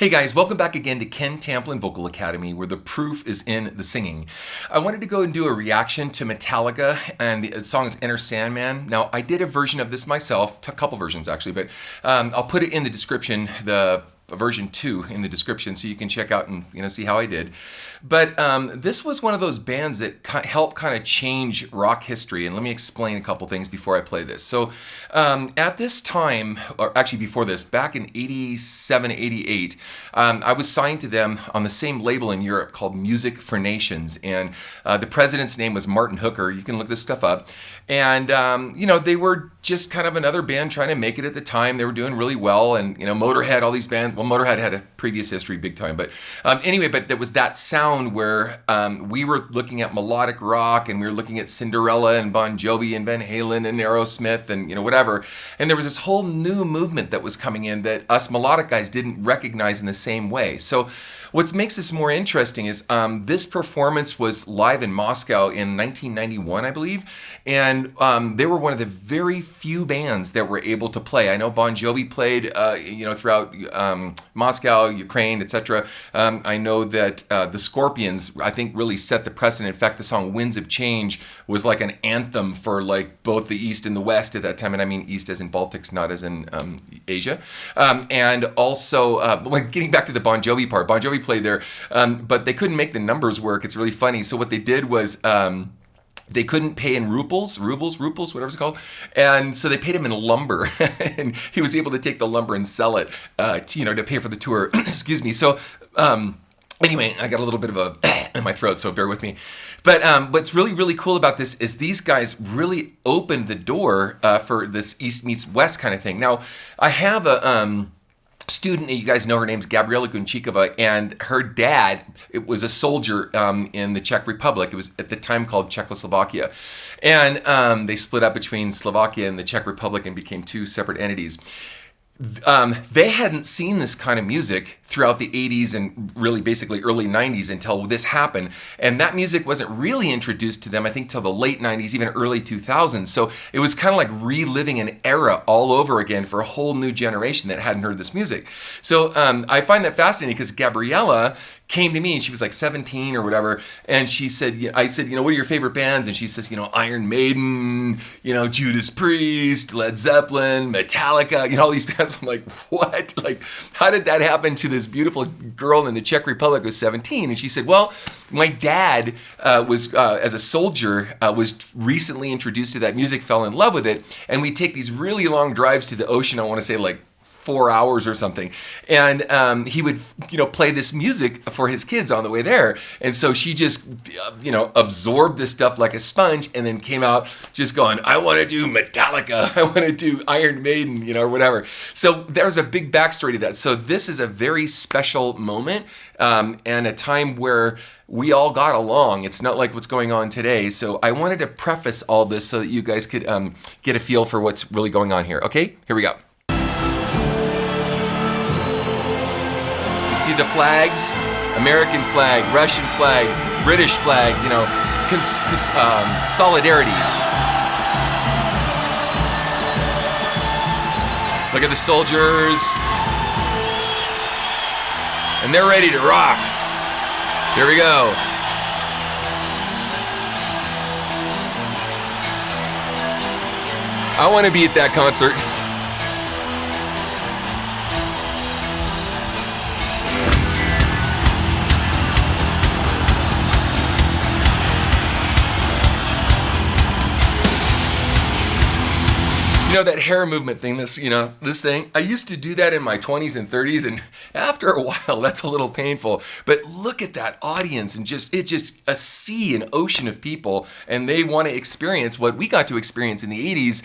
Hey guys, welcome back again to Ken Tamplin Vocal Academy, where the proof is in the singing. I wanted to go and do a reaction to Metallica, and the song is Enter Sandman. Now, I did a version of this myself, a couple versions actually, but I'll put it in the description, the version 2 in the description, so you can check out and see how I did. But this was one of those bands that helped kind of change rock history, and let me explain a couple things before I play this. So at this time, or actually before this, back in 87, 88, I was signed to them on the same label in Europe called Music for Nations, and the president's name was Martin Hooker. You can look this stuff up. And, they were just kind of another band trying to make it at the time. They were doing really well, and, Motorhead, all these bands, well, Motorhead had a previous history big time, but anyway, but there was that sound where we were looking at melodic rock, and we were looking at Cinderella and Bon Jovi and Van Halen and Aerosmith and, whatever. And there was this whole new movement that was coming in that us melodic guys didn't recognize in the same way. So what makes this more interesting is this performance was live in Moscow in 1991, I believe, and they were one of the very few bands that were able to play. I know Bon Jovi played, throughout Moscow, Ukraine, etc. I know that the Scorpions, I think, really set the precedent. In fact, the song "Winds of Change" was like an anthem for like both the East and the West at that time, and I mean East as in Baltics, not as in Asia. And also, getting back to the Bon Jovi part, Bon Jovi played there, but they couldn't make the numbers work. It's really funny. So what they did was they couldn't pay in rubles, whatever it's called, and so they paid him in lumber, and he was able to take the lumber and sell it, to pay for the tour. Excuse me. So anyway, I got a little bit of a in my throat, so bear with me. But what's really, really cool about this is these guys really opened the door for this East meets West kind of thing. Now, I have a student, you guys know her name's Gabriela Gunčíková, and her dad, it was a soldier in the Czech Republic. It was at the time called Czechoslovakia. And they split up between Slovakia and the Czech Republic and became two separate entities. They hadn't seen this kind of music throughout the 80s and really basically early 90s until this happened. And that music wasn't really introduced to them, I think, till the late 90s, even early 2000s. So it was kind of like reliving an era all over again for a whole new generation that hadn't heard this music. So I find that fascinating because Gabriella came to me and she was like 17 or whatever, and she said, I said, what are your favorite bands? And she says, Iron Maiden, Judas Priest, Led Zeppelin, Metallica, all these bands. I'm like, what? Like, how did that happen to this beautiful girl in the Czech Republic who's 17? And she said, well, my dad was, as a soldier, was recently introduced to that music, fell in love with it, and we take these really long drives to the ocean, I want to say like 4 hours or something, and he would play this music for his kids on the way there. And so she just absorbed this stuff like a sponge, and then came out just going, I want to do Metallica, I want to do Iron Maiden, or whatever. So there's a big backstory to that. So this is a very special moment and a time where we all got along. It's not like what's going on today. So I wanted to preface all this so that you guys could get a feel for what's really going on here. Okay, here we go. You see the flags? American flag, Russian flag, British flag, solidarity. Look at the soldiers. And they're ready to rock. Here we go. I want to be at that concert. That hair movement thing, this thing, I used to do that in my 20s and 30s, and after a while, that's a little painful. But look at that audience, and it's just a sea, an ocean of people, and they want to experience what we got to experience in the 80s.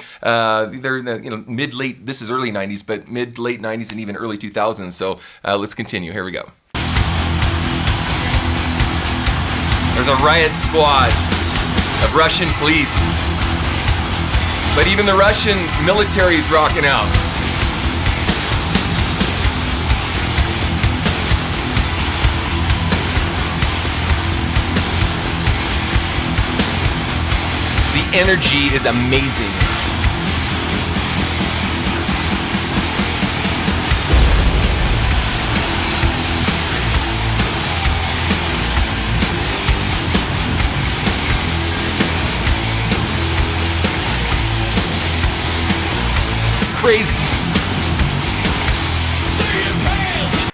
They're in the, mid-late, this is early 90s, but mid-late 90s and even early 2000s. So let's continue. Here we go. There's a riot squad of Russian police. But even the Russian military is rocking out. The energy is amazing. crazy.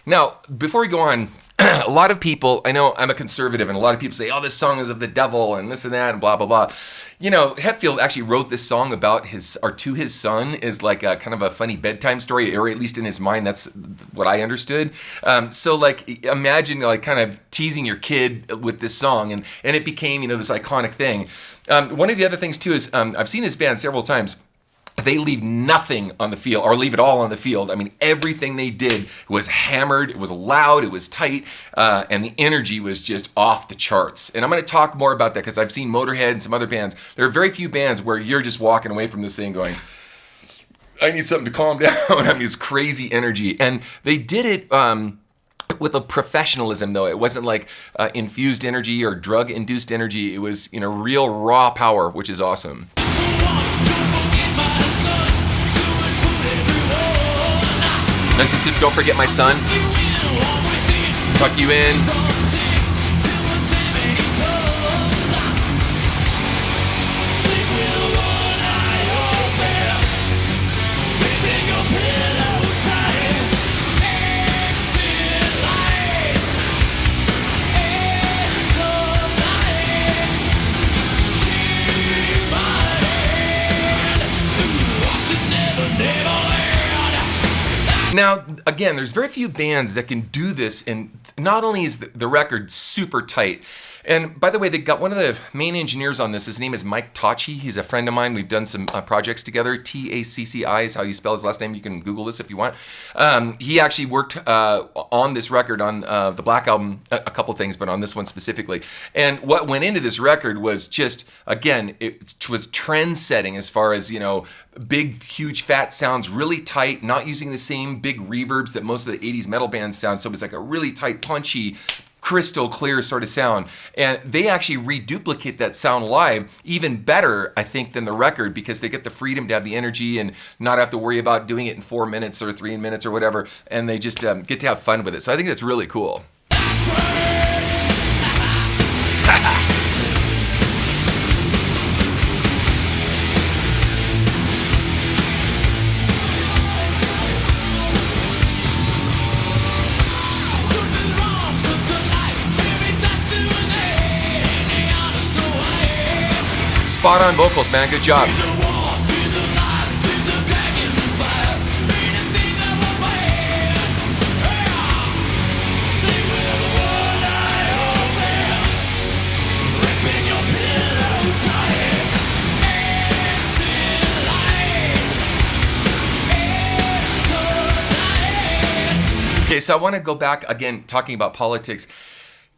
Now, before we go on, a lot of people, I know I'm a conservative, and a lot of people say, oh, this song is of the devil and this and that and blah, blah, blah. You know, Hetfield actually wrote this song about to his son is like a kind of a funny bedtime story, or at least in his mind, that's what I understood. So like, imagine like kind of teasing your kid with this song, and it became, you know, this iconic thing. One of the other things too is, I've seen this band several times. They leave nothing on the field, or leave it all on the field. I mean, everything they did was hammered, it was loud, it was tight, and the energy was just off the charts. And I'm going to talk more about that because I've seen Motorhead and some other bands. There are very few bands where you're just walking away from this thing going, I need something to calm down. I mean, it's crazy energy. And they did it with a professionalism, though. It wasn't like infused energy or drug-induced energy. It was, you know, real raw power, which is awesome. Nice and simple, don't forget my son. Tuck you in. Now, again, there's very few bands that can do this, and not only is the record super tight, and by the way, they got one of the main engineers on this. His name is Mike Tacci. He's a friend of mine. We've done some projects together. Tacci is how you spell his last name. You can Google this if you want. He actually worked on this record, on the Black Album, a couple things, but on this one specifically. And what went into this record was just, again, it was trend-setting as far as, you know, big, huge, fat sounds, really tight, not using the same big reverbs that most of the 80s metal bands sound. So it was like a really tight, punchy, crystal clear sort of sound. And they actually reduplicate that sound live even better, I think, than the record, because they get the freedom to have the energy and not have to worry about doing it in 4 minutes or 3 minutes or whatever. And they just get to have fun with it. So I think that's really cool. Spot on vocals, man. Good job. Okay, so I want to go back again, talking about politics.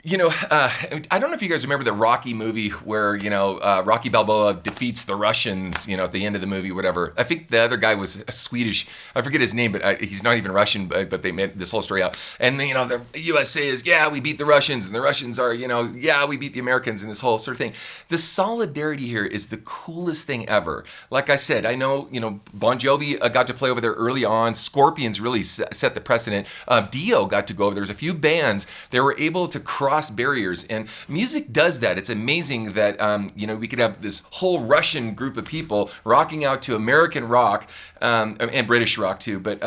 You know, I don't know if you guys remember the Rocky movie where, you know, Rocky Balboa defeats the Russians, you know, at the end of the movie, whatever. I think the other guy was Swedish. I forget his name, but he's not even Russian, but they made this whole story out. And, you know, the USA is, yeah, we beat the Russians, and the Russians are, you know, yeah, we beat the Americans, and this whole sort of thing. The solidarity here is the coolest thing ever. Like I said, I know, you know, Bon Jovi got to play over there early on. Scorpions really set the precedent. Dio got to go over. There was a few bands that were able to cross barriers, and music does that. It's amazing that you know, we could have this whole Russian group of people rocking out to American rock and British rock too, but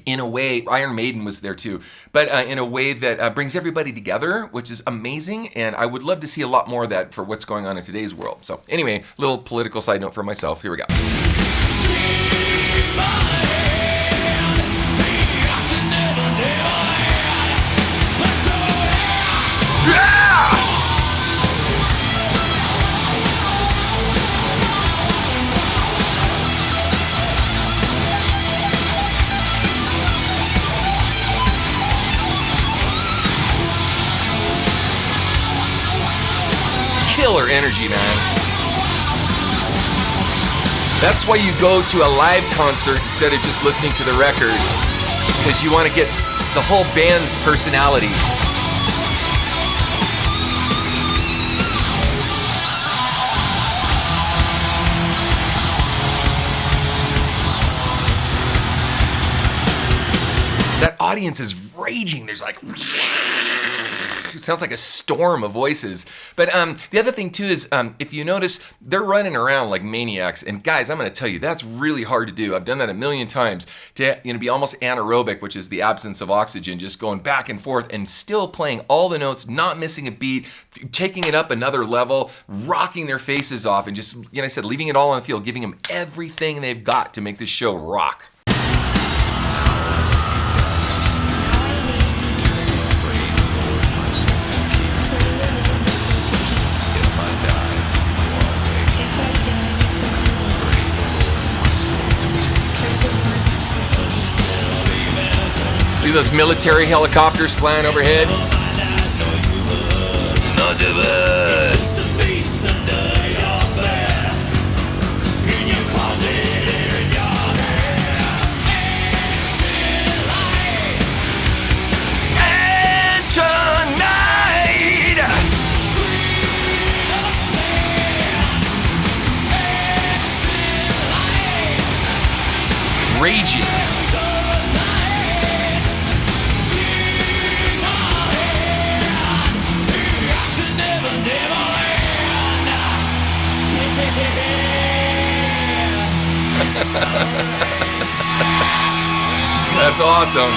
in a way, Iron Maiden was there too, but in a way that brings everybody together, which is amazing, and I would love to see a lot more of that for what's going on in today's world. So anyway, little political side note for myself. Here we go. Killer energy, man. That's why you go to a live concert instead of just listening to the record, because you want to get the whole band's personality. That audience is raging. There's like, it sounds like a storm of voices. But the other thing too is, if you notice, they're running around like maniacs. And guys, I'm going to tell you, that's really hard to do. I've done that a million times. To be almost anaerobic, which is the absence of oxygen, just going back and forth and still playing all the notes, not missing a beat, taking it up another level, rocking their faces off, and just, I said, leaving it all on the field, giving them everything they've got to make this show rock. See those military helicopters flying overhead? Not too bad. And tonight, raging. That's awesome.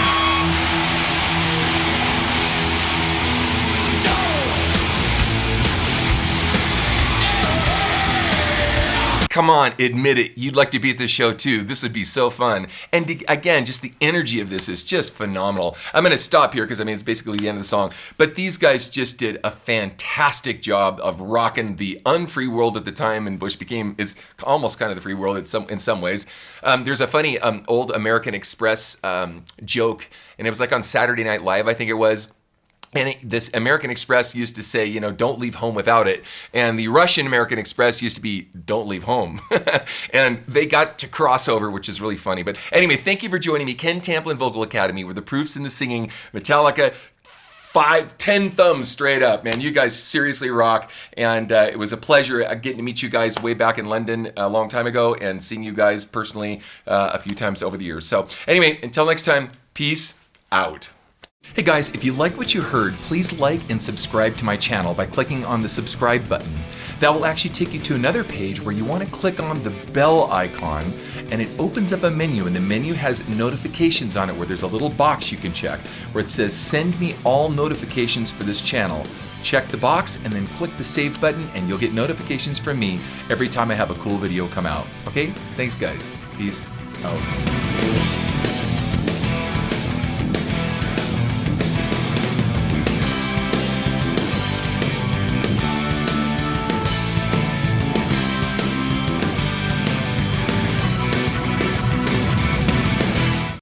Come on, admit it. You'd like to be at this show too. This would be so fun. And again, just the energy of this is just phenomenal. I'm going to stop here because it's basically the end of the song. But these guys just did a fantastic job of rocking the unfree world at the time, and Bush is almost kind of the free world in some ways. There's a funny old American Express joke, and it was like on Saturday Night Live, I think it was. And this American Express used to say, don't leave home without it. And the Russian American Express used to be, don't leave home. And they got to cross over, which is really funny. But anyway, thank you for joining me. Ken Tamplin Vocal Academy, where the proof's in the singing. Metallica, 10 thumbs straight up, man. You guys seriously rock. And it was a pleasure getting to meet you guys way back in London a long time ago, and seeing you guys personally a few times over the years. So anyway, until next time, peace out. Hey guys, if you like what you heard, please like and subscribe to my channel by clicking on the subscribe button. That will actually take you to another page where you want to click on the bell icon, and it opens up a menu, and the menu has notifications on it where there's a little box you can check where it says send me all notifications for this channel. Check the box and then click the save button, and you'll get notifications from me every time I have a cool video come out. Okay? Thanks guys. Peace out.